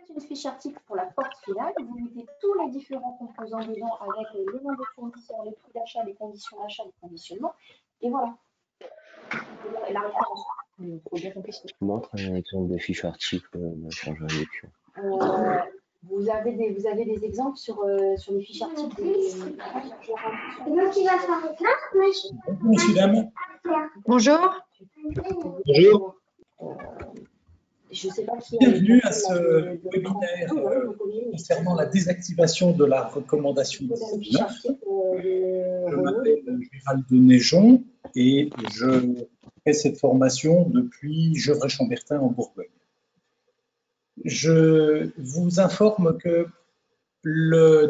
faites une fiche article pour la porte finale, vous mettez tous les différents composants dedans avec le nom des fournisseurs, les prix d'achat, les conditions d'achat, les conditionnements, et voilà. Et la référence. Il faut bien qu'on puisse. Montre un exemple de fiche article de charge de lecture. Vous avez des exemples sur les fiches articles Monsieur, dame. Bonjour. Bonjour. Je sais pas qui bienvenue à ce webinaire concernant la désactivation de la recommandation 19. Je m'appelle Gérald Neigeon et je fais cette formation depuis Gevrey-Chambertin en Bourgogne. Je vous informe que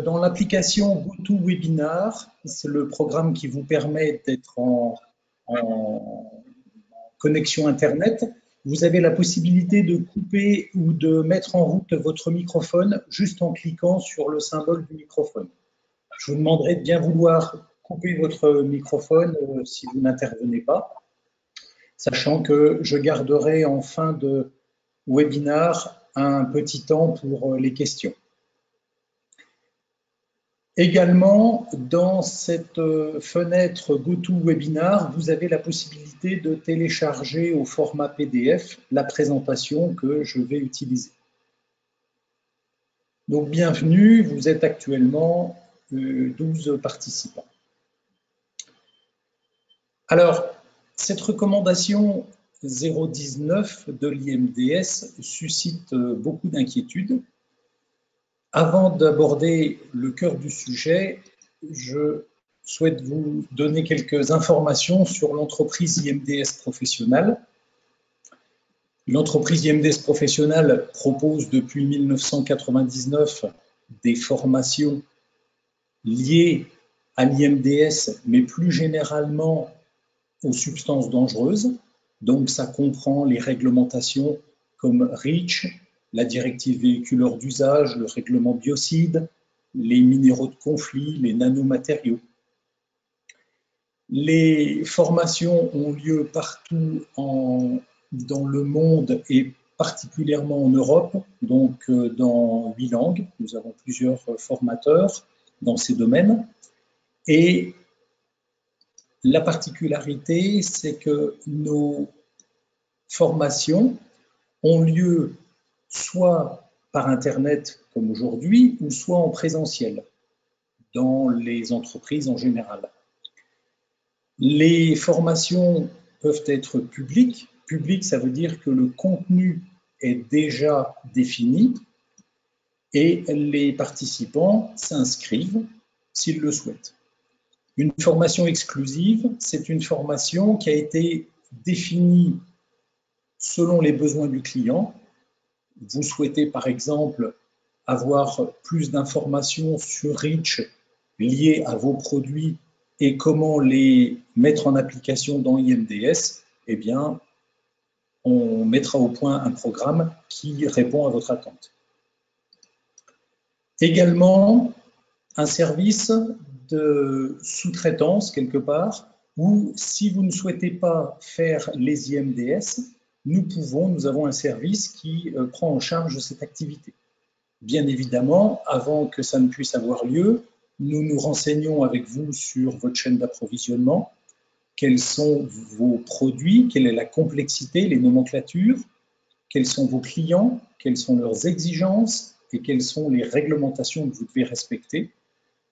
dans l'application GoToWebinar, c'est le programme qui vous permet d'être en connexion Internet. Vous avez la possibilité de couper ou de mettre en route votre microphone juste en cliquant sur le symbole du microphone. Je vous demanderai de bien vouloir couper votre microphone si vous n'intervenez pas, sachant que je garderai en fin de webinaire un petit temps pour les questions. Également, dans cette fenêtre GoToWebinar, vous avez la possibilité de télécharger au format PDF la présentation que je vais utiliser. Donc, bienvenue, vous êtes actuellement 12 participants. Alors, cette recommandation 019 de l'IMDS suscite beaucoup d'inquiétudes. Avant d'aborder le cœur du sujet, je souhaite vous donner quelques informations sur l'entreprise IMDS Professionnal. L'entreprise IMDS Professionnal propose depuis 1999 des formations liées à l'IMDS, mais plus généralement aux substances dangereuses. Donc, ça comprend les réglementations comme REACH, la directive véhicule d'usage, le règlement biocide, les minéraux de conflit, les nanomatériaux. Les formations ont lieu partout dans le monde et particulièrement en Europe, donc dans 8 langues. Nous avons plusieurs formateurs dans ces domaines. Et la particularité, c'est que nos formations ont lieu soit par Internet comme aujourd'hui, ou soit en présentiel dans les entreprises en général. Les formations peuvent être publiques. Public, ça veut dire que le contenu est déjà défini et les participants s'inscrivent s'ils le souhaitent. Une formation exclusive, c'est une formation qui a été définie selon les besoins du client. Vous souhaitez par exemple avoir plus d'informations sur REACH liées à vos produits et comment les mettre en application dans IMDS, eh bien, on mettra au point un programme qui répond à votre attente. Également, un service de sous-traitance quelque part, où si vous ne souhaitez pas faire les IMDS, nous avons un service qui prend en charge cette activité. Bien évidemment, avant que ça ne puisse avoir lieu, nous nous renseignons avec vous sur votre chaîne d'approvisionnement, quels sont vos produits, quelle est la complexité, les nomenclatures, quels sont vos clients, quelles sont leurs exigences et quelles sont les réglementations que vous devez respecter.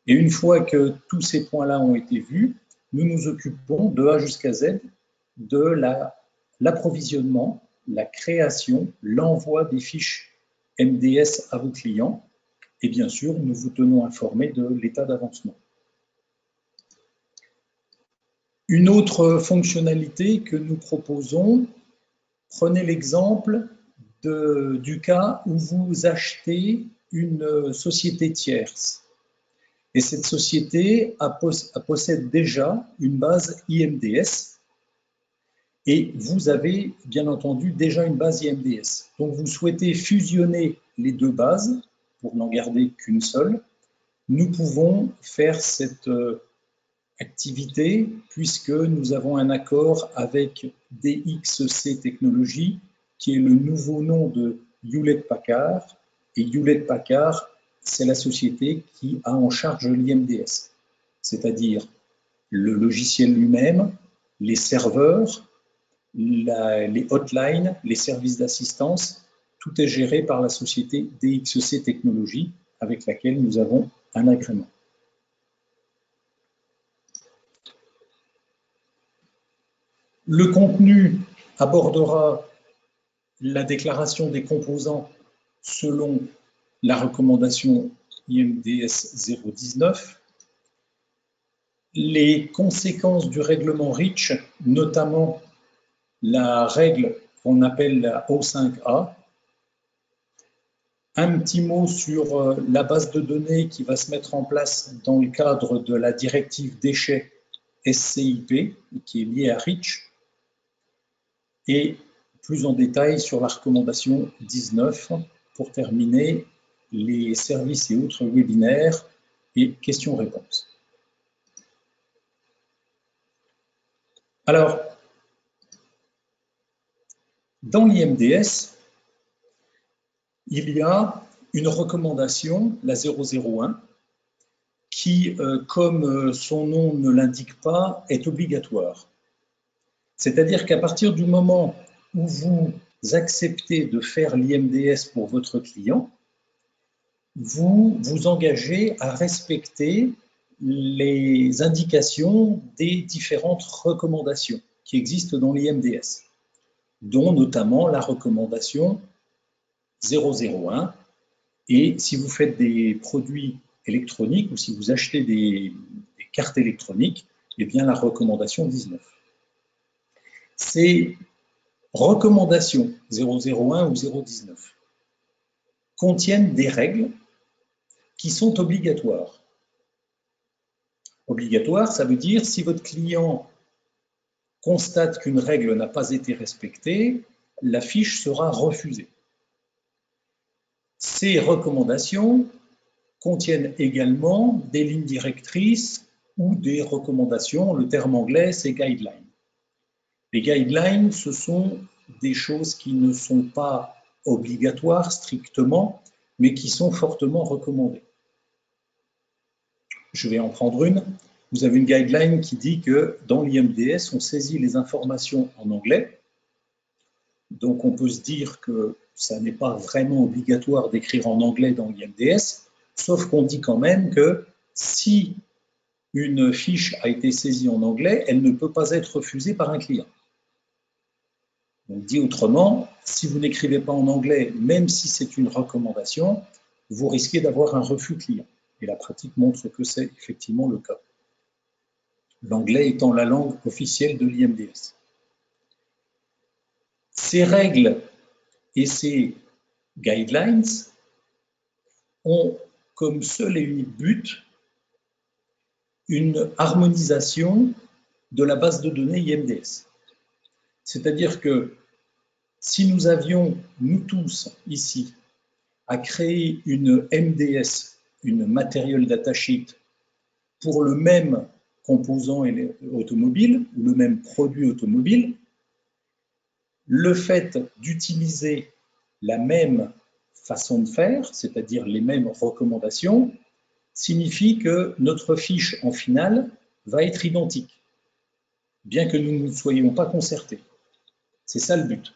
Et une fois que tous ces points-là ont été vus, nous nous occupons de A jusqu'à Z de l'approvisionnement, la création, l'envoi des fiches MDS à vos clients. Et bien sûr, nous vous tenons informés de l'état d'avancement. Une autre fonctionnalité que nous proposons, prenez l'exemple du cas où vous achetez une société tierce. Et cette société possède déjà une base IMDS et vous avez bien entendu déjà une base IMDS. Donc vous souhaitez fusionner les deux bases pour n'en garder qu'une seule. Nous pouvons faire cette activité puisque nous avons un accord avec DXC Technologies qui est le nouveau nom de Hewlett-Packard Et Hewlett-Packard, c'est la société qui a en charge l'IMDS, c'est-à-dire le logiciel lui-même, les serveurs, les hotlines, les services d'assistance, tout est géré par la société DXC Technologies avec laquelle nous avons un agrément. Le contenu abordera la déclaration des composants selon la recommandation IMDS 019, les conséquences du règlement REACH, notamment la règle qu'on appelle la O5A, un petit mot sur la base de données qui va se mettre en place dans le cadre de la directive déchets SCIP, qui est liée à REACH, et plus en détail sur la recommandation 19, pour terminer, les services et autres webinaires et questions-réponses. Alors, dans l'IMDS, il y a une recommandation, la 001, qui, comme son nom ne l'indique pas, est obligatoire. C'est-à-dire qu'à partir du moment où vous acceptez de faire l'IMDS pour votre client, vous vous engagez à respecter les indications des différentes recommandations qui existent dans l'IMDS, dont notamment la recommandation 001. Et si vous faites des produits électroniques ou si vous achetez des cartes électroniques, eh bien la recommandation 19. Ces recommandations 001 ou 019 contiennent des règles qui sont obligatoires. Obligatoire, ça veut dire si votre client constate qu'une règle n'a pas été respectée, la fiche sera refusée. Ces recommandations contiennent également des lignes directrices ou des recommandations, le terme anglais c'est guidelines. Les guidelines, ce sont des choses qui ne sont pas obligatoires strictement, mais qui sont fortement recommandées. Je vais en prendre une. Vous avez une guideline qui dit que dans l'IMDS, on saisit les informations en anglais. Donc on peut se dire que ça n'est pas vraiment obligatoire d'écrire en anglais dans l'IMDS, sauf qu'on dit quand même que si une fiche a été saisie en anglais, elle ne peut pas être refusée par un client. Donc dit autrement, si vous n'écrivez pas en anglais, même si c'est une recommandation, vous risquez d'avoir un refus client. Et la pratique montre que c'est effectivement le cas. L'anglais étant la langue officielle de l'IMDS. Ces règles et ces guidelines ont comme seul et unique but une harmonisation de la base de données IMDS. C'est-à-dire que si nous avions, nous tous ici, à créer une MDS, une Material Data Sheet, pour le même composant automobile ou le même produit automobile, le fait d'utiliser la même façon de faire, c'est-à-dire les mêmes recommandations, signifie que notre fiche en finale va être identique, bien que nous ne soyons pas concertés. C'est ça le but.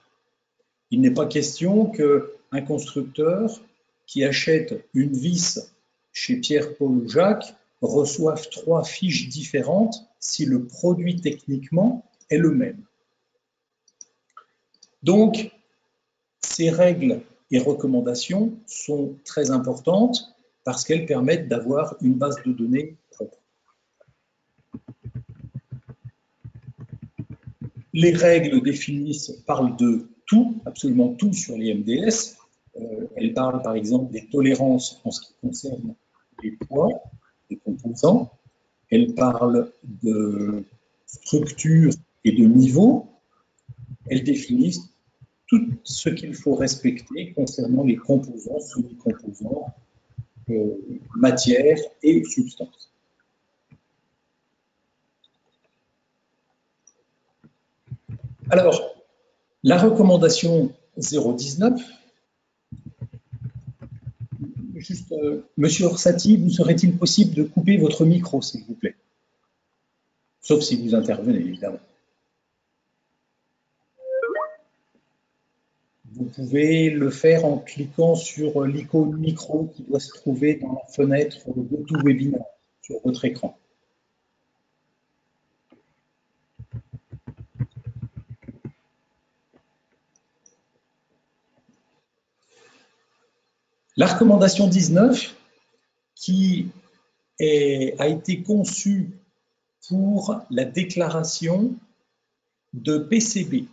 Il n'est pas question qu'un constructeur qui achète une vis chez Pierre, Paul ou Jacques reçoive 3 fiches différentes si le produit techniquement est le même. Donc, ces règles et recommandations sont très importantes parce qu'elles permettent d'avoir une base de données propre. Les règles parlent de tout, absolument tout sur l'IMDS. Elles parlent par exemple des tolérances en ce qui concerne les poids des composants. Elles parlent de structure et de niveau. Elles définissent tout ce qu'il faut respecter concernant les composants, sous-composants, matière et substance. Alors, la recommandation 019 Juste, Monsieur Orsatti, vous serait-il possible de couper votre micro, s'il vous plaît? Sauf si vous intervenez, évidemment. Vous pouvez le faire en cliquant sur l'icône micro qui doit se trouver dans la fenêtre GoToWebinar sur votre écran. La recommandation 19, qui a été conçue pour la déclaration de PCB.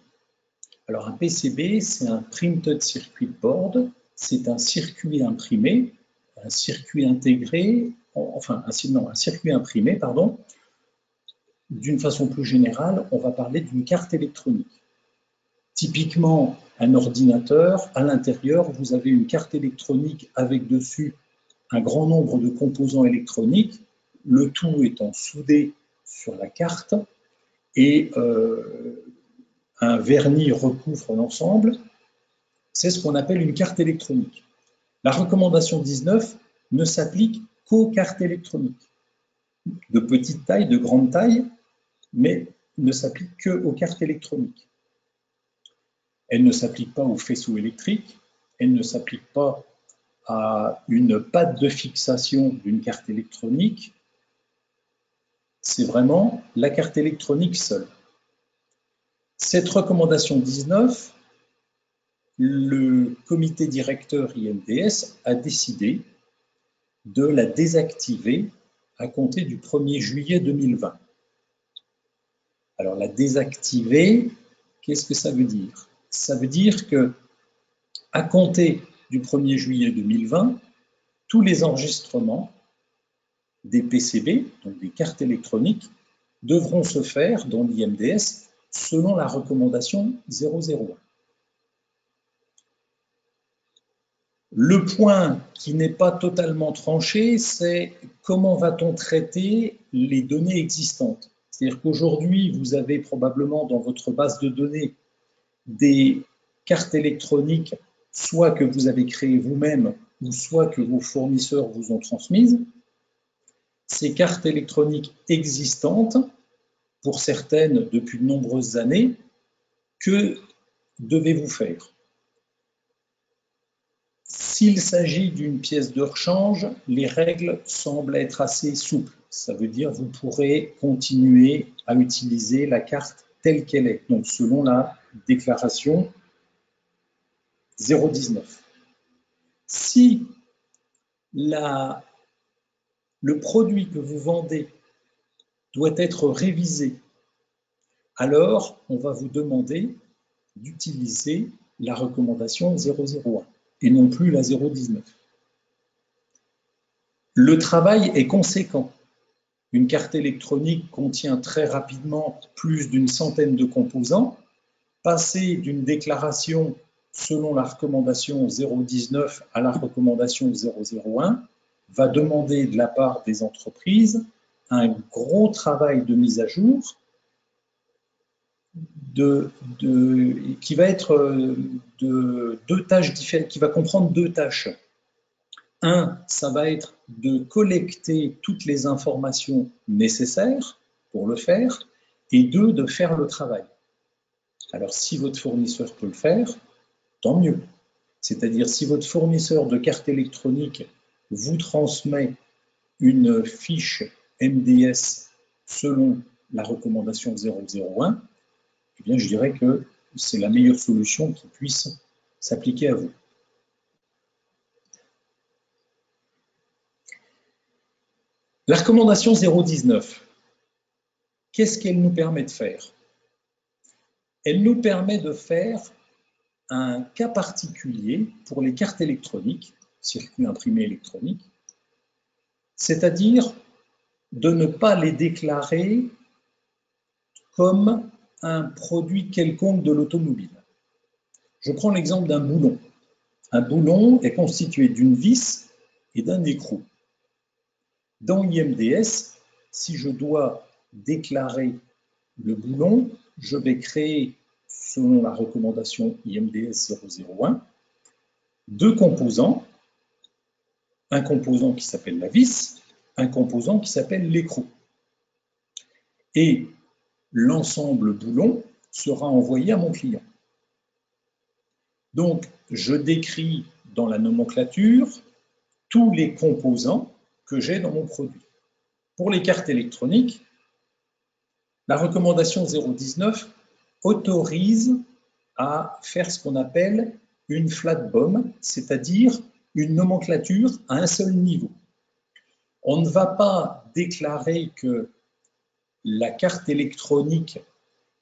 Alors un PCB, c'est un Printed Circuit Board, c'est un circuit imprimé, un circuit intégré, enfin un circuit imprimé, pardon. D'une façon plus générale, on va parler d'une carte électronique. Typiquement, un ordinateur, à l'intérieur, vous avez une carte électronique avec dessus un grand nombre de composants électroniques, le tout étant soudé sur la carte et un vernis recouvre l'ensemble. C'est ce qu'on appelle une carte électronique. La recommandation 19 ne s'applique qu'aux cartes électroniques, de petite taille, de grande taille, mais ne s'applique qu'aux cartes électroniques. Elle ne s'applique pas aux faisceaux électriques, elle ne s'applique pas à une patte de fixation d'une carte électronique. C'est vraiment la carte électronique seule. Cette recommandation 19, le comité directeur IMDS a décidé de la désactiver à compter du 1er juillet 2020. Alors la désactiver, qu'est-ce que ça veut dire? Ça veut dire que à compter du 1er juillet 2020, tous les enregistrements des PCB, donc des cartes électroniques, devront se faire dans l'IMDS selon la recommandation 001. Le point qui n'est pas totalement tranché, c'est comment va-t-on traiter les données existantes? C'est-à-dire qu'aujourd'hui, vous avez probablement dans votre base de données des cartes électroniques, soit que vous avez créées vous-même, ou soit que vos fournisseurs vous ont transmises. Ces cartes électroniques existantes, pour certaines depuis de nombreuses années, que devez-vous faire? S'il s'agit d'une pièce de rechange, les règles semblent être assez souples. Ça veut dire que vous pourrez continuer à utiliser la carte telle qu'elle est, donc selon la déclaration 019. Si le produit que vous vendez doit être révisé, alors on va vous demander d'utiliser la recommandation 001 et non plus la 019. Le travail est conséquent. Une carte électronique contient très rapidement plus d'une centaine de composants. Passer d'une déclaration selon la recommandation 019 à la recommandation 001 va demander de la part des entreprises un gros travail de mise à jour qui va être de deux tâches différentes, qui va comprendre deux tâches. Un, ça va être de collecter toutes les informations nécessaires pour le faire, et deux, de faire le travail. Alors, si votre fournisseur peut le faire, tant mieux. C'est-à-dire, si votre fournisseur de cartes électroniques vous transmet une fiche MDS selon la recommandation 001, eh bien, je dirais que c'est la meilleure solution qui puisse s'appliquer à vous. La recommandation 019, qu'est-ce qu'elle nous permet de faire? Elle nous permet de faire un cas particulier pour les cartes électroniques, circuits imprimés électroniques, c'est-à-dire de ne pas les déclarer comme un produit quelconque de l'automobile. Je prends l'exemple d'un boulon. Un boulon est constitué d'une vis et d'un écrou. Dans IMDS, si je dois déclarer le boulon, je vais créer, selon la recommandation IMDS 001, deux composants. un composant qui s'appelle la vis, un composant qui s'appelle l'écrou. Et l'ensemble boulon sera envoyé à mon client. Donc, je décris dans la nomenclature tous les composants que j'ai dans mon produit. Pour les cartes électroniques, la recommandation 019 autorise à faire ce qu'on appelle une flat BOM, c'est-à-dire une nomenclature à un seul niveau. On ne va pas déclarer que la carte électronique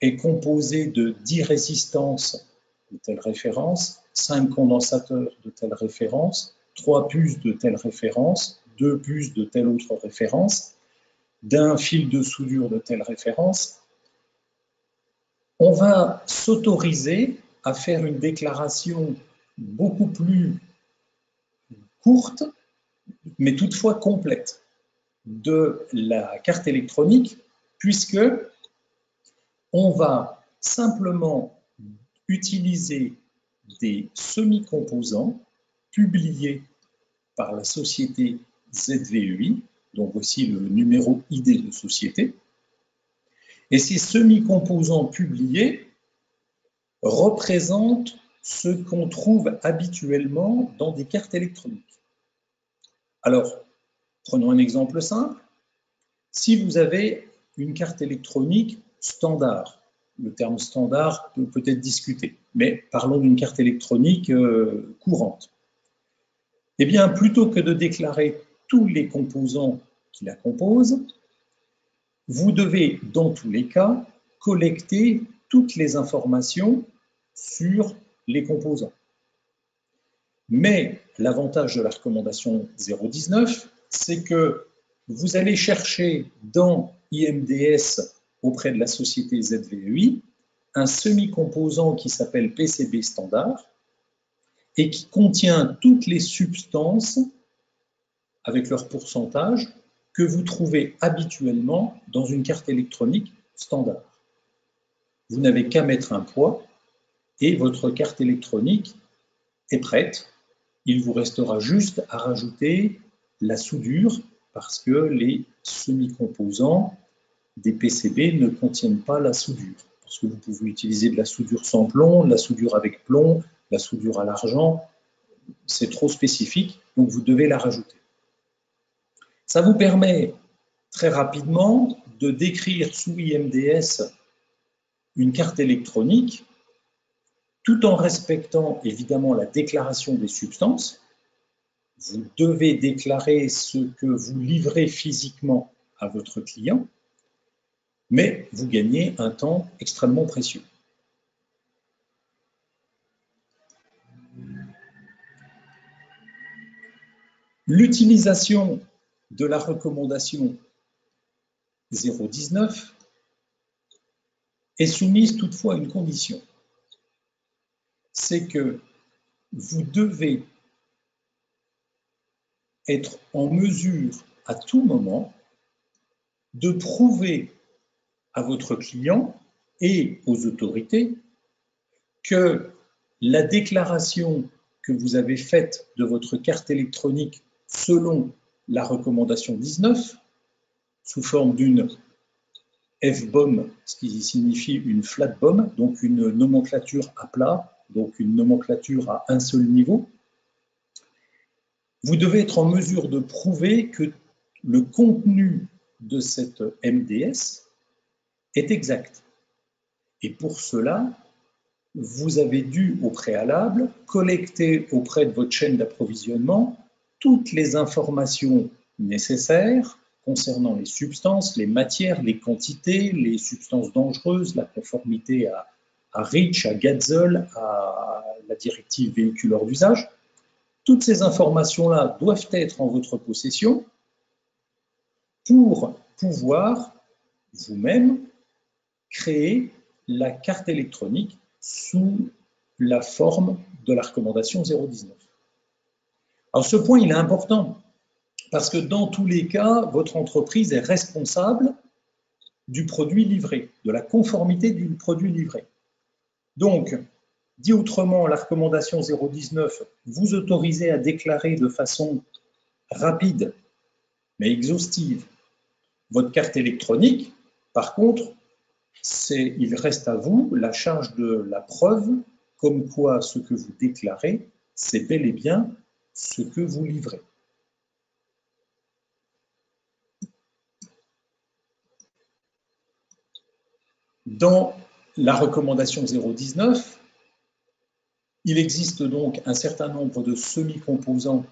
est composée de 10 résistances de telle référence, 5 condensateurs de telle référence, 3 puces de telle référence, 2 puces de telle autre référence, d'un fil de soudure de telle référence. On va s'autoriser à faire une déclaration beaucoup plus courte, mais toutefois complète, de la carte électronique, puisque on va simplement utiliser des semi-composants publiés par la société ZVEI, donc voici le numéro ID de société. Et ces semi-composants publiés représentent ce qu'on trouve habituellement dans des cartes électroniques. Alors, prenons un exemple simple. Si vous avez une carte électronique standard, le terme standard peut peut-être discuter, mais parlons d'une carte électronique courante. Eh bien, plutôt que de déclarer tous les composants qui la composent, vous devez, dans tous les cas, collecter toutes les informations sur les composants. Mais l'avantage de la recommandation 019, c'est que vous allez chercher dans IMDS auprès de la société ZVEI un semi-composant qui s'appelle PCB standard et qui contient toutes les substances avec leur pourcentage que vous trouvez habituellement dans une carte électronique standard. Vous n'avez qu'à mettre un poids et votre carte électronique est prête. Il vous restera juste à rajouter la soudure parce que les semi-composants des PCB ne contiennent pas la soudure. Parce que vous pouvez utiliser de la soudure sans plomb, de la soudure avec plomb, de la soudure à l'argent. C'est trop spécifique, donc vous devez la rajouter. Ça vous permet très rapidement de décrire sous IMDS une carte électronique tout en respectant évidemment la déclaration des substances. Vous devez déclarer ce que vous livrez physiquement à votre client, mais vous gagnez un temps extrêmement précieux. L'utilisation de la recommandation 019 est soumise toutefois à une condition. C'est que vous devez être en mesure à tout moment de prouver à votre client et aux autorités que la déclaration que vous avez faite de votre carte électronique selon la recommandation 19, sous forme d'une F-BOM, ce qui signifie une flat BOM, donc une nomenclature à plat, donc une nomenclature à un seul niveau, vous devez être en mesure de prouver que le contenu de cette MDS est exact. Et pour cela, vous avez dû au préalable collecter auprès de votre chaîne d'approvisionnement toutes les informations nécessaires concernant les substances, les matières, les quantités, les substances dangereuses, la conformité à REACH, à GATZL, à la directive véhicule hors d'usage. Toutes ces informations-là doivent être en votre possession pour pouvoir vous-même créer la carte électronique sous la forme de la recommandation 019. Alors ce point, il est important parce que dans tous les cas, votre entreprise est responsable du produit livré, de la conformité du produit livré. Donc, dit autrement, la recommandation 019 vous autorise à déclarer de façon rapide, mais exhaustive. Votre carte électronique, par contre, il reste à vous la charge de la preuve, comme quoi ce que vous déclarez, c'est bel et bien ce que vous livrez. Dans la recommandation 019, il existe donc un certain nombre de semi-composants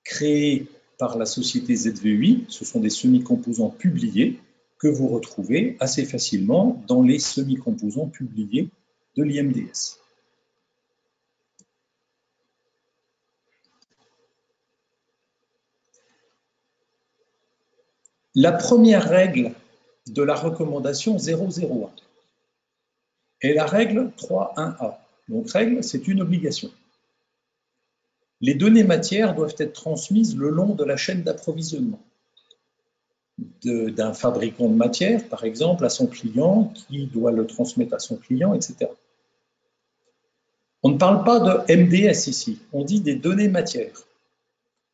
créés par la société ZVUI. Ce sont des semi-composants publiés que vous retrouvez assez facilement dans les semi-composants publiés de l'IMDS. La première règle de la recommandation 001 est la règle 3.1a. Donc règle, c'est une obligation. Les données matières doivent être transmises le long de la chaîne d'approvisionnement d'un fabricant de matière, par exemple, à son client, qui doit le transmettre à son client, etc. On ne parle pas de MDS ici, on dit des données matières.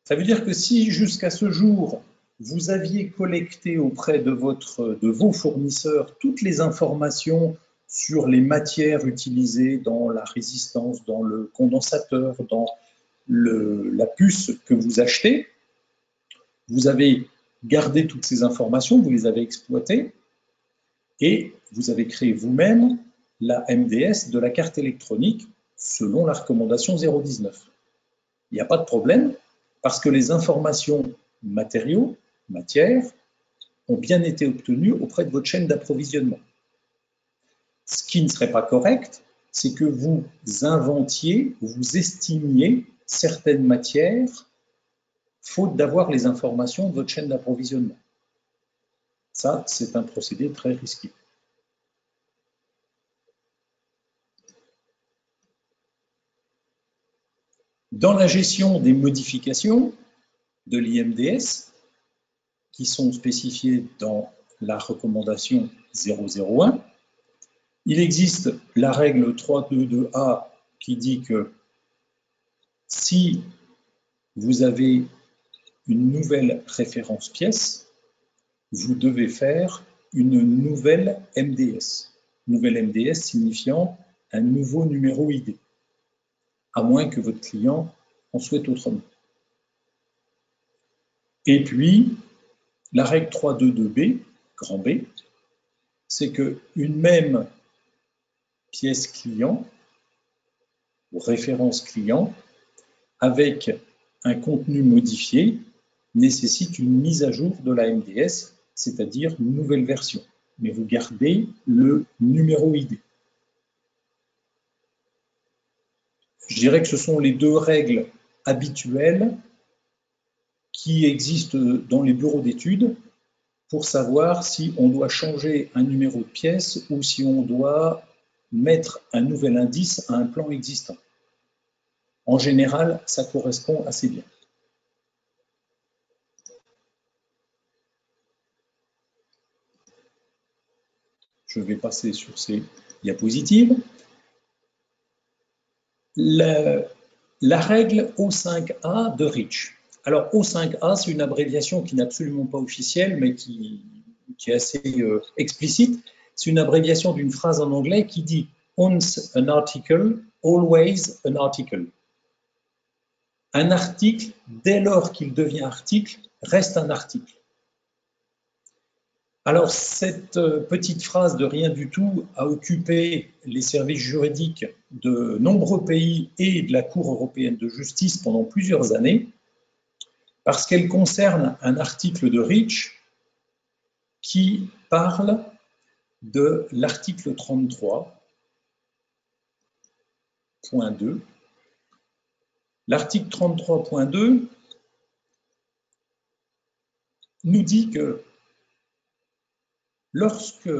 Ça veut dire que si jusqu'à ce jour, vous aviez collecté auprès de vos fournisseurs toutes les informations sur les matières utilisées dans la résistance, dans le condensateur, dans la puce que vous achetez, vous avez gardé toutes ces informations, vous les avez exploitées et vous avez créé vous-même la MDS de la carte électronique selon la recommandation 019. Il n'y a pas de problème parce que les informations matières, ont bien été obtenues auprès de votre chaîne d'approvisionnement. Ce qui ne serait pas correct, c'est que vous inventiez, vous estimiez certaines matières faute d'avoir les informations de votre chaîne d'approvisionnement. Ça, c'est un procédé très risqué. Dans la gestion des modifications de l'IMDS, qui sont spécifiées dans la recommandation 001, il existe la règle 3.2.2a qui dit que si vous avez une nouvelle référence pièce, vous devez faire une nouvelle MDS. Nouvelle MDS signifiant un nouveau numéro ID, à moins que votre client en souhaite autrement. Et puis, la règle 3.2.2b, grand B, c'est qu'une même pièce client ou référence client avec un contenu modifié nécessite une mise à jour de la MDS, c'est-à-dire une nouvelle version. Mais vous gardez le numéro ID. Je dirais que ce sont les deux règles habituelles qui existent dans les bureaux d'études pour savoir si on doit changer un numéro de pièce ou si on doit mettre un nouvel indice à un plan existant. En général, ça correspond assez bien. Je vais passer sur ces diapositives. La règle O5A de Rich. Alors, O5A, c'est une abréviation qui n'est absolument pas officielle, mais qui est assez explicite. C'est une abréviation d'une phrase en anglais qui dit « Once an article, always an article ». Un article, dès lors qu'il devient article, reste un article. Alors, cette petite phrase de rien du tout a occupé les services juridiques de nombreux pays et de la Cour européenne de justice pendant plusieurs années, parce qu'elle concerne un article de Rich qui parle de l'article 33.2. L'article 33.2 nous dit que lorsque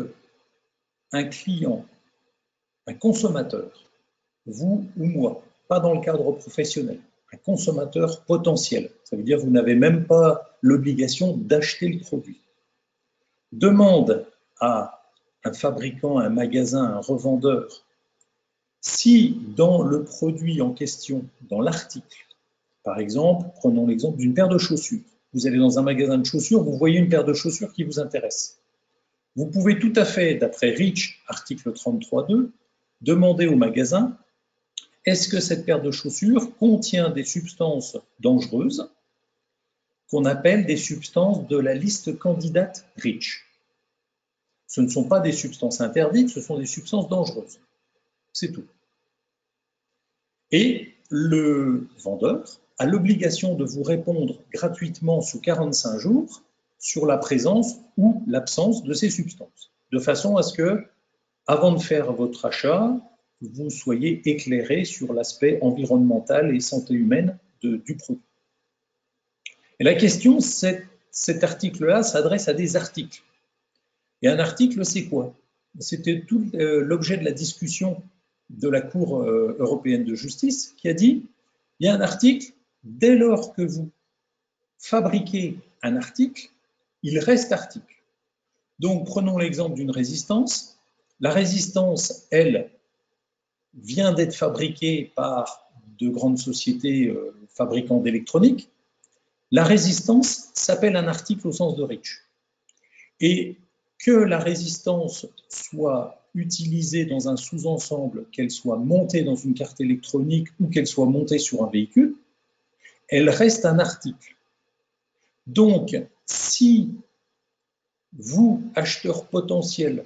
un client, un consommateur, vous ou moi, pas dans le cadre professionnel, un consommateur potentiel, ça veut dire que vous n'avez même pas l'obligation d'acheter le produit, demande à un fabricant, un magasin, un revendeur, si dans le produit en question, dans l'article, Par exemple, prenons l'exemple d'une paire de chaussures. Vous allez dans un magasin de chaussures, vous voyez une paire de chaussures qui vous intéresse. Vous pouvez tout à fait, d'après REACH, article 33.2, demander au magasin, est-ce que cette paire de chaussures contient des substances dangereuses qu'on appelle des substances de la liste candidate REACH. Ce ne sont pas des substances interdites, ce sont des substances dangereuses. C'est tout. Et le vendeur a l'obligation de vous répondre gratuitement sous 45 jours sur la présence ou l'absence de ces substances, de façon à ce que, avant de faire votre achat, vous soyez éclairé sur l'aspect environnemental et santé humaine du produit. Et la question, cet article-là s'adresse à des articles. Et un article, c'est quoi? C'était tout l'objet de la discussion de la Cour européenne de justice qui a dit, il y a un article, dès lors que vous fabriquez un article, il reste article. Donc, prenons l'exemple d'une résistance. La résistance, elle, vient d'être fabriquée par de grandes sociétés fabricants d'électronique. La résistance s'appelle un article au sens de REACH. Et que la résistance soit utilisée dans un sous-ensemble, qu'elle soit montée dans une carte électronique ou qu'elle soit montée sur un véhicule, elle reste un article. Donc, si vous, acheteur potentiel,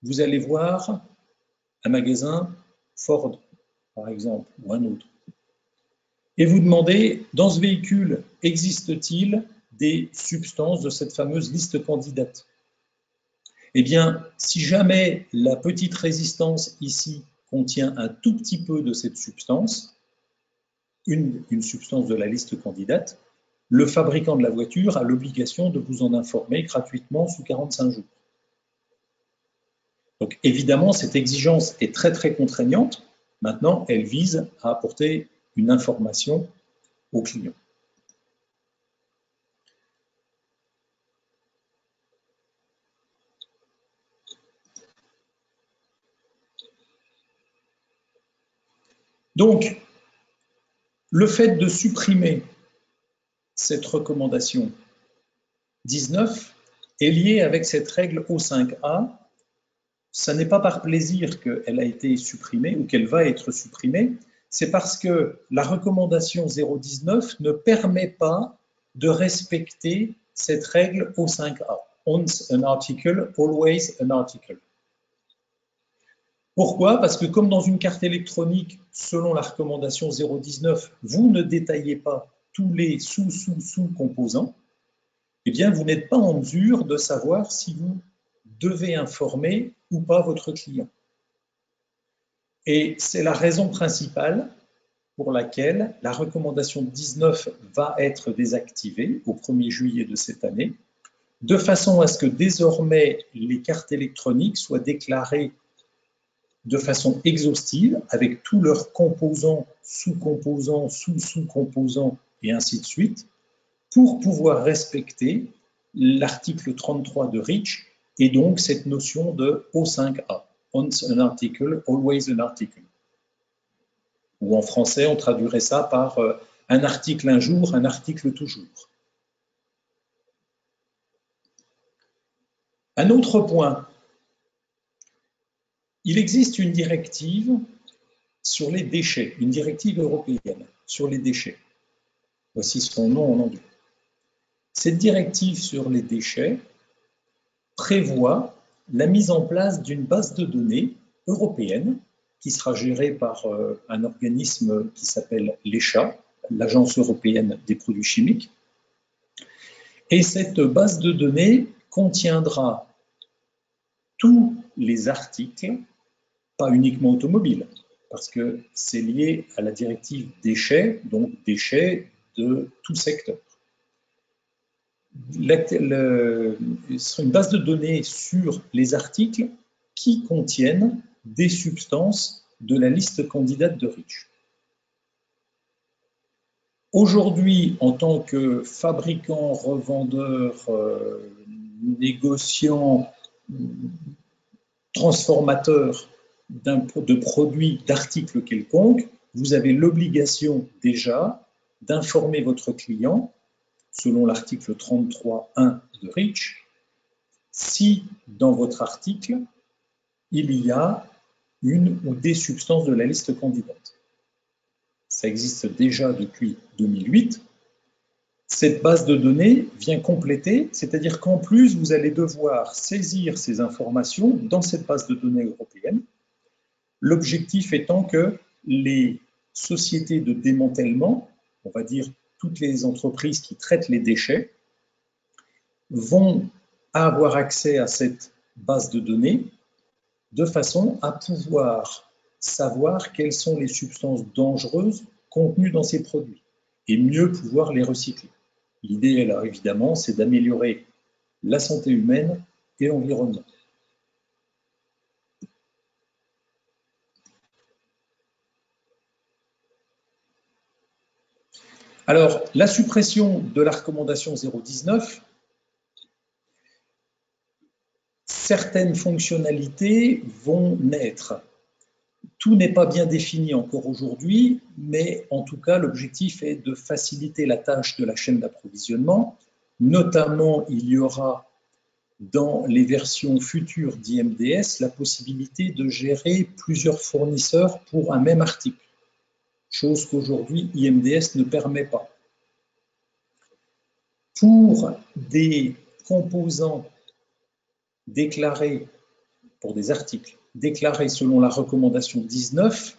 vous allez voir un magasin Ford, par exemple, ou un autre, et vous demandez, dans ce véhicule, existe-t-il des substances de cette fameuse liste candidate? Eh bien, si jamais la petite résistance ici contient un tout petit peu de cette substance, une substance de la liste candidate, le fabricant de la voiture a l'obligation de vous en informer gratuitement sous 45 jours. Donc évidemment, cette exigence est très très contraignante. Maintenant, elle vise à apporter une information au client. Donc, le fait de supprimer cette recommandation 19 est lié avec cette règle O5A. Ça n'est pas par plaisir qu'elle a été supprimée ou qu'elle va être supprimée, c'est parce que la recommandation 019 ne permet pas de respecter cette règle O5A. Once an article, always an article. Pourquoi? Parce que comme dans une carte électronique, selon la recommandation 019, vous ne détaillez pas tous les sous-composants, eh bien, vous n'êtes pas en mesure de savoir si vous devez informer ou pas votre client. Et c'est la raison principale pour laquelle la recommandation 19 va être désactivée au 1er juillet de cette année, de façon à ce que désormais les cartes électroniques soient déclarées de façon exhaustive avec tous leurs composants, sous-composants, sous-sous-composants et ainsi de suite, pour pouvoir respecter l'article 33 de REACH et donc cette notion de O5A, once an article, always an article. Ou en français, on traduirait ça par un article un jour, un article toujours. Un autre point, il existe une directive sur les déchets, une directive européenne sur les déchets. Voici son nom en anglais. Cette directive sur les déchets prévoit la mise en place d'une base de données européenne qui sera gérée par un organisme qui s'appelle l'ECHA, l'Agence européenne des produits chimiques. Et cette base de données contiendra tous les articles, pas uniquement automobiles, parce que c'est lié à la directive déchets, donc déchets de tout secteur. Ce sera une base de données sur les articles qui contiennent des substances de la liste candidate de REACH. Aujourd'hui, en tant que fabricant, revendeur, négociant, transformateur de produits, d'articles quelconques, vous avez l'obligation déjà d'informer votre client, selon l'article 33.1 de REACH, si dans votre article, il y a une ou des substances de la liste candidate. Ça existe déjà depuis 2008. Cette base de données vient compléter, c'est-à-dire qu'en plus, vous allez devoir saisir ces informations dans cette base de données européenne. L'objectif étant que les sociétés de démantèlement, on va dire toutes les entreprises qui traitent les déchets, vont avoir accès à cette base de données de façon à pouvoir savoir quelles sont les substances dangereuses contenues dans ces produits et mieux pouvoir les recycler. L'idée, là, évidemment, c'est d'améliorer la santé humaine et l'environnement. Alors, la suppression de la recommandation 019, certaines fonctionnalités vont naître. Tout n'est pas bien défini encore aujourd'hui, mais en tout cas, l'objectif est de faciliter la tâche de la chaîne d'approvisionnement. Notamment, il y aura dans les versions futures d'IMDS la possibilité de gérer plusieurs fournisseurs pour un même article, chose qu'aujourd'hui IMDS ne permet pas. Pour des composants déclarés, pour des articles déclarés selon la recommandation 19,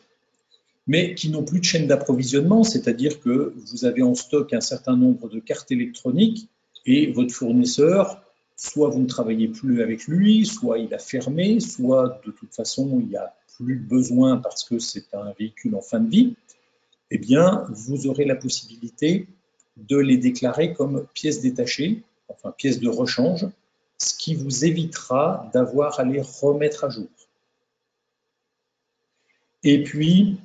mais qui n'ont plus de chaîne d'approvisionnement, c'est-à-dire que vous avez en stock un certain nombre de cartes électroniques et votre fournisseur, soit vous ne travaillez plus avec lui, soit il a fermé, soit de toute façon il n'y a plus besoin parce que c'est un véhicule en fin de vie, eh bien vous aurez la possibilité de les déclarer comme pièces détachées, enfin pièces de rechange, ce qui vous évitera d'avoir à les remettre à jour. Et puis,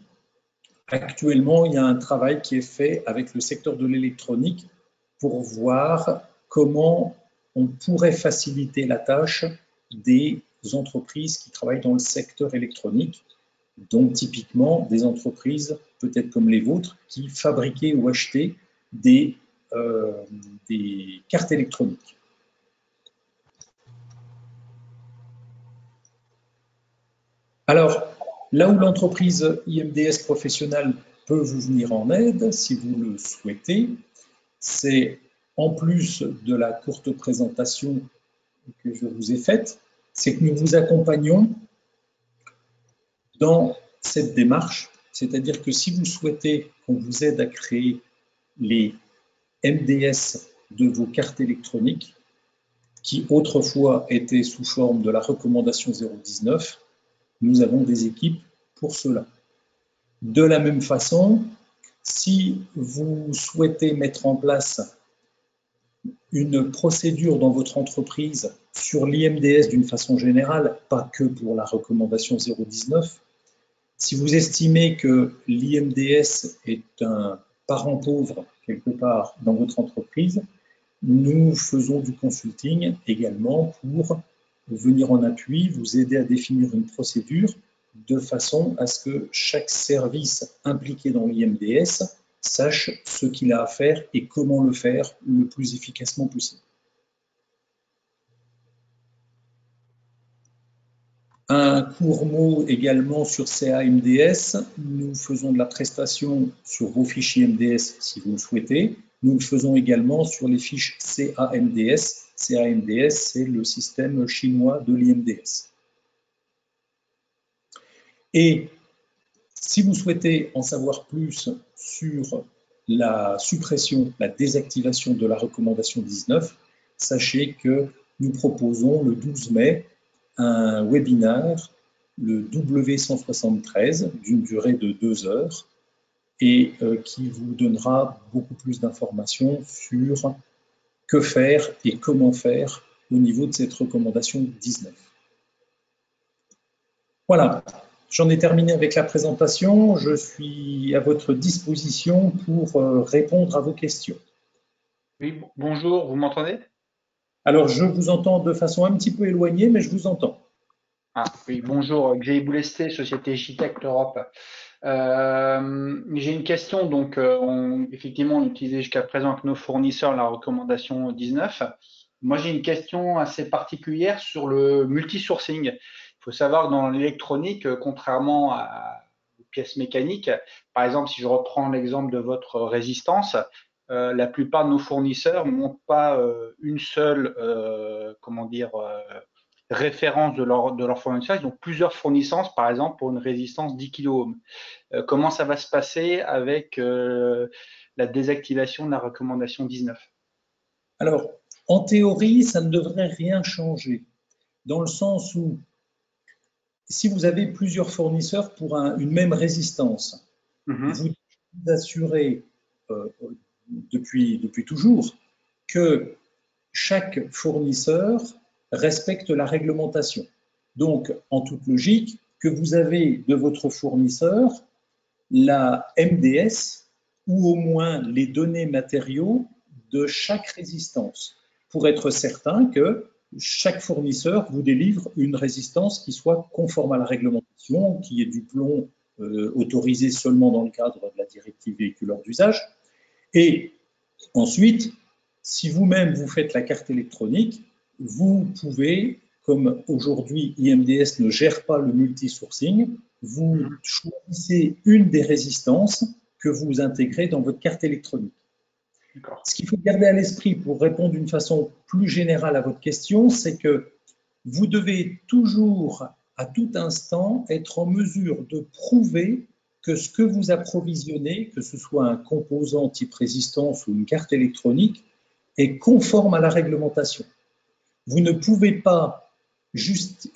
actuellement, il y a un travail qui est fait avec le secteur de l'électronique pour voir comment on pourrait faciliter la tâche des entreprises qui travaillent dans le secteur électronique, donc typiquement des entreprises, peut-être comme les vôtres, qui fabriquaient ou achetaient des cartes électroniques. Alors, là où l'entreprise IMDS professionnelle peut vous venir en aide, si vous le souhaitez, c'est en plus de la courte présentation que je vous ai faite, c'est que nous vous accompagnons dans cette démarche, c'est-à-dire que si vous souhaitez qu'on vous aide à créer les MDS de vos cartes électroniques, qui autrefois étaient sous forme de la recommandation 019, nous avons des équipes pour cela. De la même façon, si vous souhaitez mettre en place une procédure dans votre entreprise sur l'IMDS d'une façon générale, pas que pour la recommandation 019, si vous estimez que l'IMDS est un parent pauvre quelque part dans votre entreprise, nous faisons du consulting également pour venir en appui, vous aider à définir une procédure de façon à ce que chaque service impliqué dans l'IMDS sache ce qu'il a à faire et comment le faire le plus efficacement possible. Un court mot également sur CAMDS. Nous faisons de la prestation sur vos fichiers MDS si vous le souhaitez. Nous le faisons également sur les fiches CAMDS. CAMDS, c'est le système chinois de l'IMDS. Et si vous souhaitez en savoir plus sur la suppression, la désactivation de la recommandation 19, sachez que nous proposons le 12 mai un webinaire, le W173, d'une durée de 2 heures, et qui vous donnera beaucoup plus d'informations sur que faire et comment faire au niveau de cette recommandation 19. Voilà, j'en ai terminé avec la présentation. Je suis à votre disposition pour répondre à vos questions. Oui, bonjour, vous m'entendez? Alors, je vous entends de façon un petit peu éloignée, mais je vous entends. Ah, oui, bonjour, Xavier Boulesté, Société Gitect Europe. J'ai une question. Donc, effectivement, on utilisait jusqu'à présent avec nos fournisseurs la recommandation 19. Moi, j'ai une question assez particulière sur le multisourcing. Il faut savoir que dans l'électronique, contrairement aux pièces mécaniques, par exemple, si je reprends l'exemple de votre résistance, la plupart de nos fournisseurs ne montent pas une seule, comment dire, référence de leur fournisseur. Ils ont plusieurs fournissances, par exemple, pour une résistance 10 kOhms. Comment ça va se passer avec la désactivation de la recommandation 19? Alors, en théorie, ça ne devrait rien changer, dans le sens où si vous avez plusieurs fournisseurs pour une même résistance, vous assurez depuis toujours que chaque fournisseur respecte la réglementation. Donc, en toute logique, que vous avez de votre fournisseur la MDS ou au moins les données matériaux de chaque résistance pour être certain que chaque fournisseur vous délivre une résistance qui soit conforme à la réglementation, qui ait du plomb autorisé seulement dans le cadre de la directive véhiculaire d'usage. Et ensuite, si vous-même vous faites la carte électronique, vous pouvez, comme aujourd'hui IMDS ne gère pas le multisourcing, vous choisissez une des résistances que vous intégrez dans votre carte électronique. Ce qu'il faut garder à l'esprit pour répondre d'une façon plus générale à votre question, c'est que vous devez toujours, à tout instant, être en mesure de prouver que ce que vous approvisionnez, que ce soit un composant type résistance ou une carte électronique, est conforme à la réglementation. Vous ne pouvez pas juste,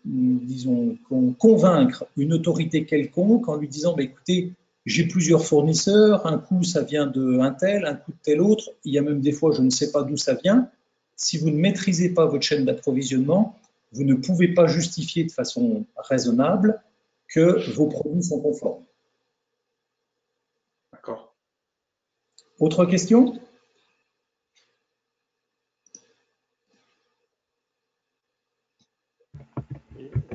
disons, convaincre une autorité quelconque en lui disant, bah, écoutez, j'ai plusieurs fournisseurs, un coup ça vient d'un tel, un coup de tel autre, il y a même des fois je ne sais pas d'où ça vient. Si vous ne maîtrisez pas votre chaîne d'approvisionnement, vous ne pouvez pas justifier de façon raisonnable que vos produits sont conformes. D'accord. Autre question ?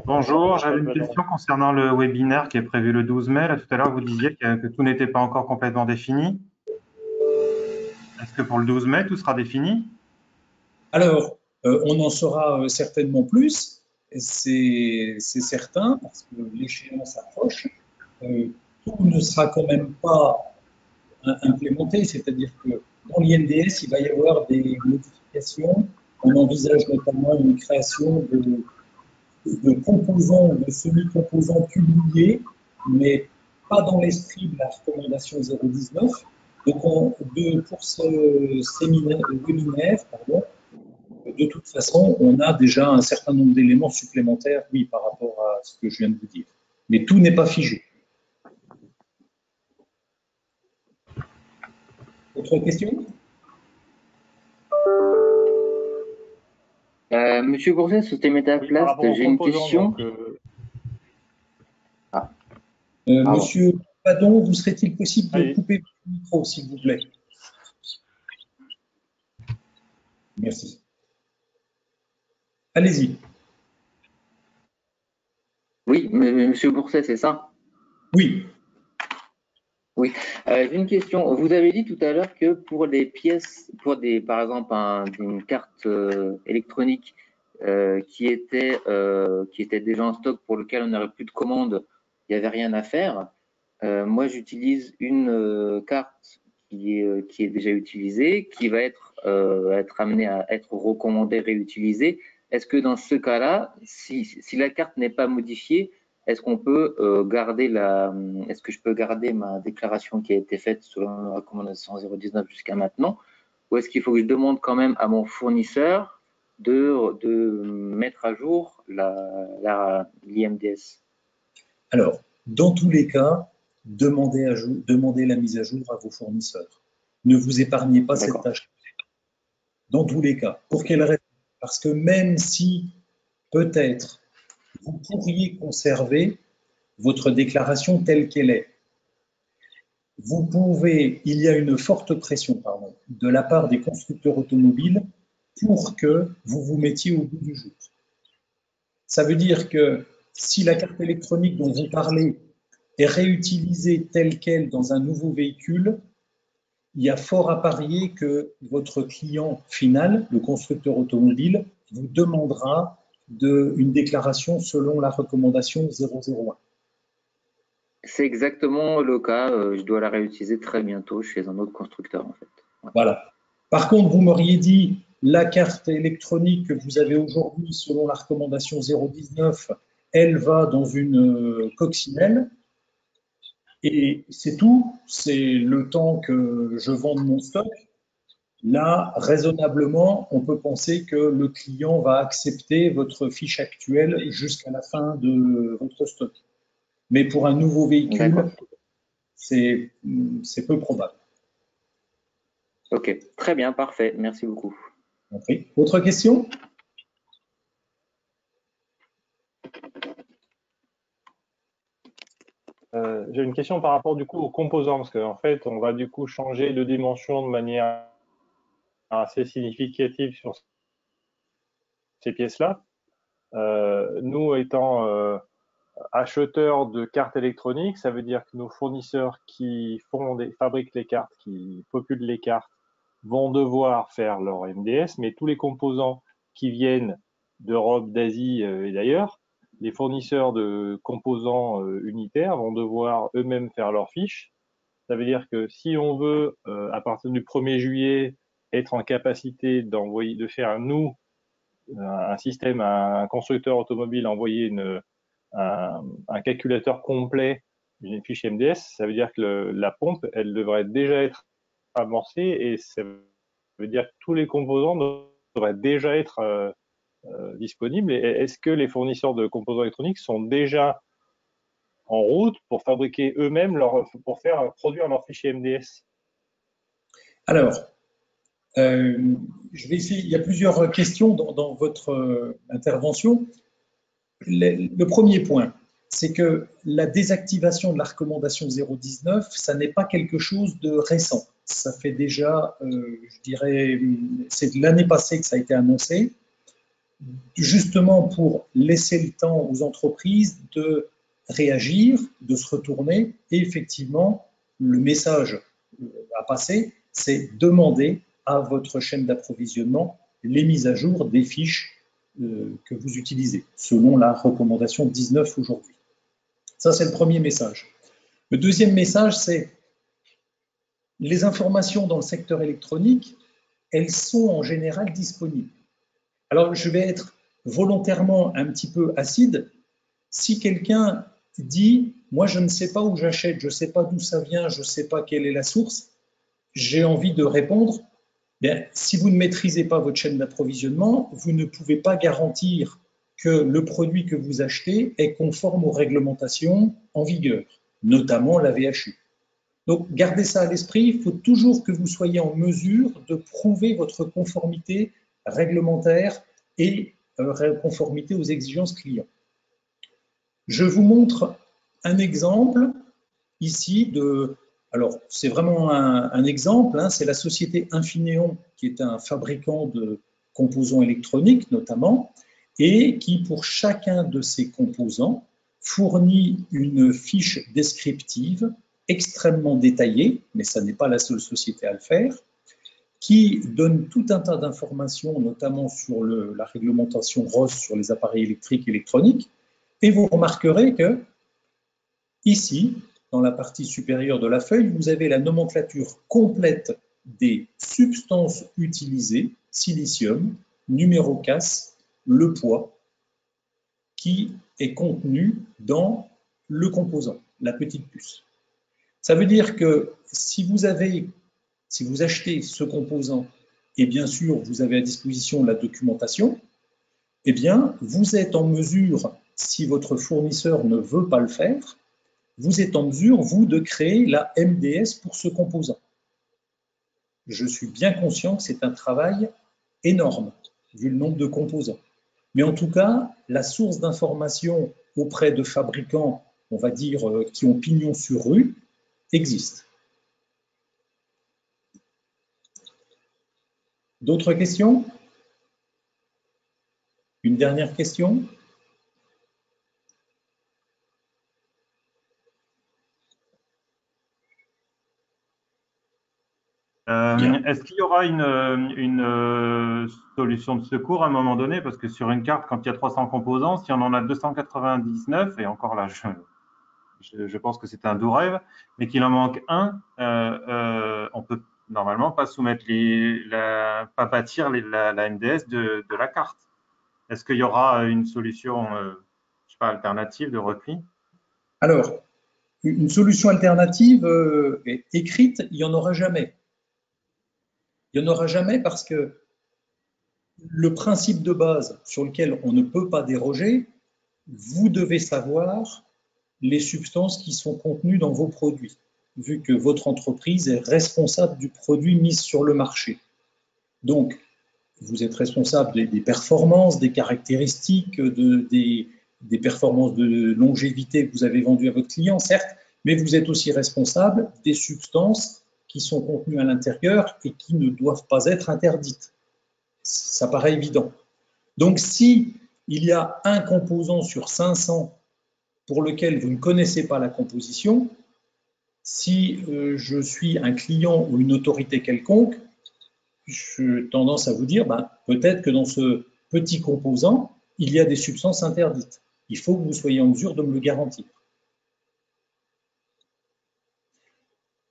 Bonjour, j'avais une question concernant le webinaire qui est prévu le 12 mai. Là, tout à l'heure, vous disiez que tout n'était pas encore complètement défini. Est-ce que pour le 12 mai, tout sera défini? Alors, on en saura certainement plus, c'est certain, parce que l'échéance approche. Tout ne sera quand même pas implémenté, c'est-à-dire que dans l'INDS, il va y avoir des modifications. On envisage notamment une création de composants, de semi-composants publiés, mais pas dans l'esprit de la recommandation 019. Donc, pour ce webinaire, de toute façon, on a déjà un certain nombre d'éléments supplémentaires, oui, par rapport à ce que je viens de vous dire. Mais tout n'est pas figé. Autre question? Monsieur Bourget, Société Métaplast, j'ai une question. Monsieur Padon, vous serait-il possible de couper votre micro, s'il vous plaît? Merci. Allez-y. Oui, monsieur Bourset, c'est ça? Oui. Oui. J'ai une question. Vous avez dit tout à l'heure que pour les pièces, par exemple, une carte électronique qui était déjà en stock, pour lequel on n'aurait plus de commande, il n'y avait rien à faire. Moi, j'utilise une carte qui est déjà utilisée, qui va être amenée à être recommandée, réutilisée. Est-ce que dans ce cas-là, si la carte n'est pas modifiée, est-ce qu'on peut est-ce que je peux garder ma déclaration qui a été faite selon la recommandation 019 jusqu'à maintenant, ou est-ce qu'il faut que je demande quand même à mon fournisseur de mettre à jour l'IMDS? Alors, dans tous les cas, demandez la mise à jour à vos fournisseurs. Ne vous épargnez pas cette tâche. Dans tous les cas. Pour quelle raison? Parce que même si, peut-être, vous pourriez conserver votre déclaration telle qu'elle est, il y a une forte pression, de la part des constructeurs automobiles pour que vous vous mettiez au bout du jour. Ça veut dire que si la carte électronique dont vous parlez est réutilisée telle qu'elle dans un nouveau véhicule, il y a fort à parier que votre client final, le constructeur automobile, vous demandera une déclaration selon la recommandation 001. C'est exactement le cas. Je dois la réutiliser très bientôt chez un autre constructeur, en fait. Ouais. Voilà. Par contre, vous m'auriez dit, la carte électronique que vous avez aujourd'hui, selon la recommandation 019, elle va dans une coccinelle. Et c'est tout. C'est le temps que je vende mon stock. Là, raisonnablement, on peut penser que le client va accepter votre fiche actuelle jusqu'à la fin de votre stock. Mais pour un nouveau véhicule, c'est peu probable. Ok, très bien, parfait. Merci beaucoup. Okay. Autre question? J'ai une question par rapport du coup aux composants, parce qu'en fait, on va du coup changer de dimension de manière assez significative sur ces pièces-là. Nous étant acheteurs de cartes électroniques, ça veut dire que nos fournisseurs qui fabriquent les cartes, qui populent les cartes, vont devoir faire leur MDS, mais tous les composants qui viennent d'Europe, d'Asie et d'ailleurs, les fournisseurs de composants unitaires vont devoir eux-mêmes faire leurs fiches. Ça veut dire que si on veut, à partir du 1er juillet, être en capacité de faire, nous, un système, un constructeur automobile, envoyer un calculateur complet d'une fiche MDS, ça veut dire que la pompe, elle devrait déjà être amorcée et ça veut dire que tous les composants devraient déjà être disponibles. Et est-ce que les fournisseurs de composants électroniques sont déjà en route pour fabriquer eux-mêmes, pour faire produire leur fichier MDS? Alors, je vais essayer. Il y a plusieurs questions dans votre intervention. Le premier point, c'est que la désactivation de la recommandation 019, ça n'est pas quelque chose de récent. Ça fait déjà, je dirais, c'est l'année passée que ça a été annoncé, justement pour laisser le temps aux entreprises de réagir, de se retourner, et effectivement, le message à passer, c'est demander à votre chaîne d'approvisionnement les mises à jour des fiches que vous utilisez, selon la recommandation 19 aujourd'hui. Ça, c'est le premier message. Le deuxième message, c'est les informations dans le secteur électronique, elles sont en général disponibles. Alors, je vais être volontairement un petit peu acide. Si quelqu'un dit « moi, je ne sais pas où j'achète, je ne sais pas d'où ça vient, je ne sais pas quelle est la source », j'ai envie de répondre bien, si vous ne maîtrisez pas votre chaîne d'approvisionnement, vous ne pouvez pas garantir que le produit que vous achetez est conforme aux réglementations en vigueur, notamment la VHU. Donc, gardez ça à l'esprit, il faut toujours que vous soyez en mesure de prouver votre conformité réglementaire et conformité aux exigences clients. Je vous montre un exemple ici de... Alors, c'est vraiment un exemple, hein, c'est la société Infineon, qui est un fabricant de composants électroniques notamment, et qui, pour chacun de ces composants, fournit une fiche descriptive extrêmement détaillée, mais ça n'est pas la seule société à le faire, qui donne tout un tas d'informations, notamment sur la réglementation RoHS sur les appareils électriques et électroniques, et vous remarquerez que, ici, dans la partie supérieure de la feuille, vous avez la nomenclature complète des substances utilisées, silicium, numéro CAS, le poids, qui est contenu dans le composant, la petite puce. Ça veut dire que si vous achetez ce composant, et bien sûr vous avez à disposition la documentation, eh bien vous êtes en mesure, si votre fournisseur ne veut pas le faire, vous êtes en mesure, vous, de créer la MDS pour ce composant. Je suis bien conscient que c'est un travail énorme, vu le nombre de composants. Mais en tout cas, la source d'information auprès de fabricants, on va dire, qui ont pignon sur rue, existe. D'autres questions? Une dernière question? Est-ce qu'il y aura une solution de secours à un moment donné? Parce que sur une carte, quand il y a 300 composants, si on en a 299, et encore là, je pense que c'est un doux rêve, mais qu'il en manque un, on peut normalement pas soumettre pas bâtir la MDS de la carte. Est-ce qu'il y aura une solution, je sais pas, alternative de repli? Alors, une solution alternative écrite, il n'y en aura jamais. Il n'y en aura jamais parce que le principe de base sur lequel on ne peut pas déroger, vous devez savoir les substances qui sont contenues dans vos produits, vu que votre entreprise est responsable du produit mis sur le marché. Donc, vous êtes responsable des performances, des caractéristiques, des performances de longévité que vous avez vendues à votre client, certes, mais vous êtes aussi responsable des substances qui sont contenues à l'intérieur et qui ne doivent pas être interdites. Ça paraît évident. Donc, si il y a un composant sur 500 pour lequel vous ne connaissez pas la composition, si je suis un client ou une autorité quelconque, j'ai tendance à vous dire, peut-être que dans ce petit composant, il y a des substances interdites. Il faut que vous soyez en mesure de me le garantir.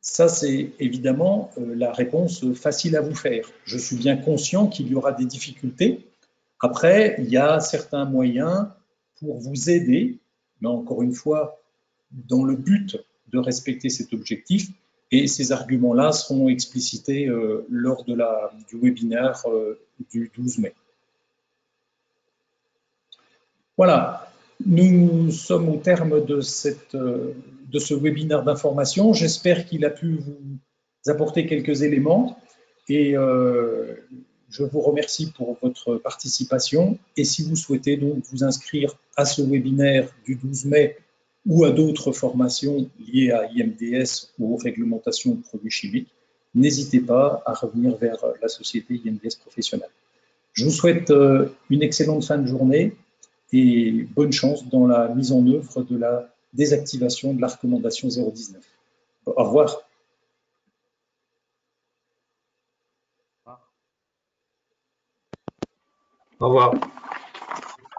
Ça, c'est évidemment la réponse facile à vous faire. Je suis bien conscient qu'il y aura des difficultés. Après, il y a certains moyens pour vous aider, mais encore une fois, dans le but de respecter cet objectif. Et ces arguments-là seront explicités lors du webinaire du 12 mai. Voilà, nous sommes au terme de ce webinaire d'information. J'espère qu'il a pu vous apporter quelques éléments et je vous remercie pour votre participation. Et si vous souhaitez donc vous inscrire à ce webinaire du 12 mai ou à d'autres formations liées à IMDS ou aux réglementations de produits chimiques, n'hésitez pas à revenir vers la société IMDS professionnelle. Je vous souhaite une excellente fin de journée et bonne chance dans la mise en œuvre de la désactivation de la recommandation 019. Au revoir. Au revoir.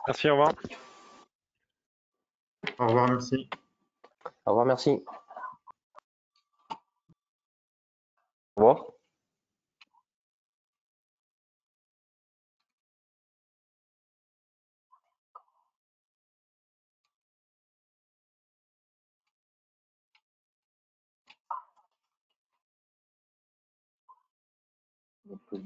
Merci, au revoir. Au revoir, merci. Au revoir, merci. Au revoir. Donc,